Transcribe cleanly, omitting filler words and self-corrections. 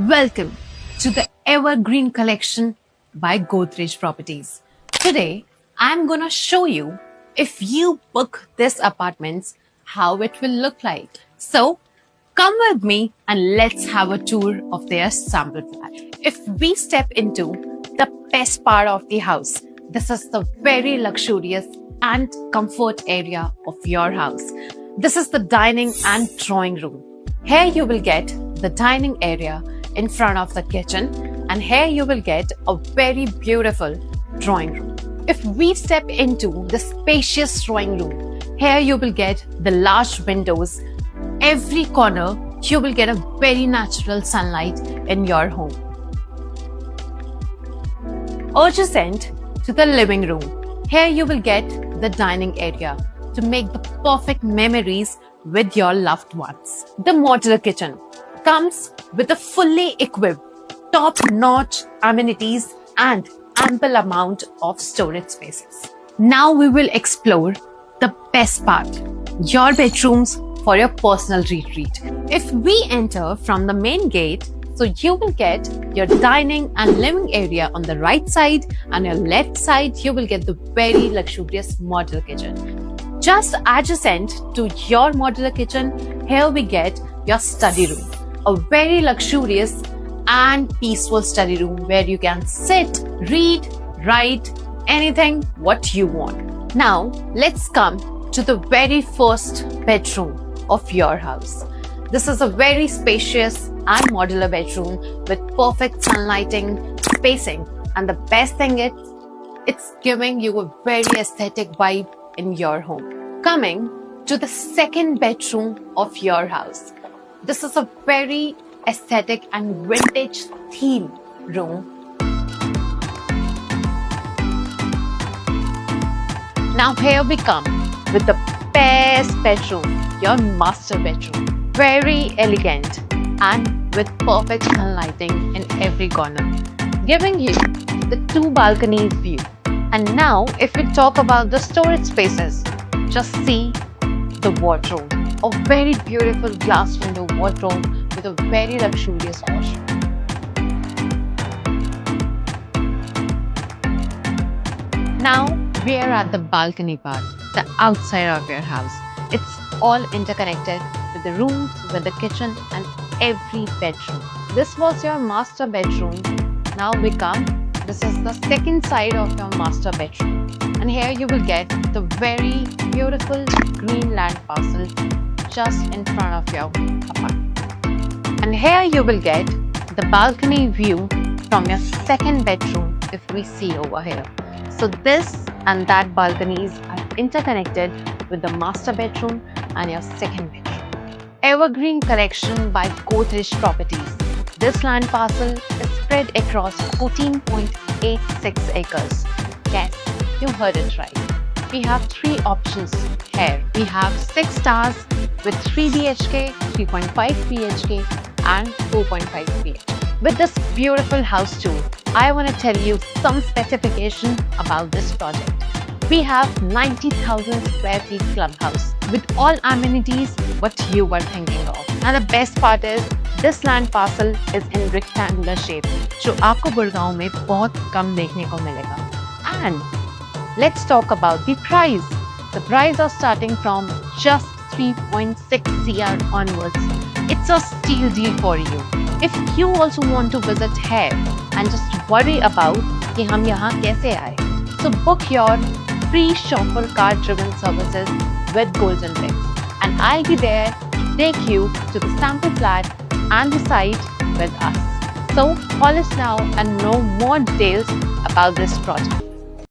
Welcome to the Evergreen Collection by Godrej Properties. Today, I'm gonna show you if you book this apartments, how it will look like. So, come with me and let's have a tour of their sample flat. If we step into the best part of the house, this is the very luxurious and comfort area of your house. This is the dining and drawing room. Here you will get the dining area in front of the kitchen, and here you will get a very beautiful drawing room. If we step into the spacious drawing room, here you will get the large windows. Every corner you will get a very natural sunlight in your home. Adjacent to the living room, here you will get the dining area to make the perfect memories with your loved ones. The modular kitchen comes with a fully equipped, top-notch amenities and ample amount of storage spaces. Now we will explore the best part, your bedrooms for your personal retreat. If we enter from the main gate, so you will get your dining and living area on the right side, and your left side you will get the very luxurious modular kitchen. Just adjacent to your modular kitchen, here we get your study room. A very luxurious and peaceful study room where you can sit, read, write, anything what you want. Now, let's come to the very first bedroom of your house. This is a very spacious and modular bedroom with perfect sunlighting, spacing, and the best thing is, it's giving you a very aesthetic vibe in your home. Coming to the second bedroom of your house. This is a very aesthetic and vintage theme room. Now here we come with the best bedroom, your master bedroom. Very elegant and with perfect sunlighting in every corner, giving you the two balconies view. And now if we talk about the storage spaces, just see the wardrobe. A very beautiful glass window wardrobe with a very luxurious washroom. Now we are at the balcony part, the outside of your house. It's all interconnected with the rooms, with the kitchen and every bedroom. This was your master bedroom. Now we come. This is the second side of your master bedroom. And here you will get the very beautiful green land parcel just in front of your apartment. And here you will get the balcony view from your second bedroom if we see over here. So this and that balconies are interconnected with the master bedroom and your second bedroom. Evergreen Collection by Godrej Properties. This land parcel is spread across 14.86 acres. Yes, you heard it right. We have three options here. We have 6 stars with 3 BHK, 3.5 BHK and 4.5 BHK. With this beautiful house tour, I want to tell you some specification about this project. We have 90,000 square feet clubhouse with all amenities what you were thinking of. And the best part is, this land parcel is in rectangular shape, जो आपको गुड़गांव में बहुत कम देखने को मिलेगा. And let's talk about the price. The price are starting from just 3.6 CR onwards. It's a steal deal for you. If you also want to visit here and just worry about कि हम यहाँ कैसे आए, so book your free chauffeur car driven services with Golden Bricks, and I'll be there to take you to the sample flat and the site with us. So call us now and know more details about this project.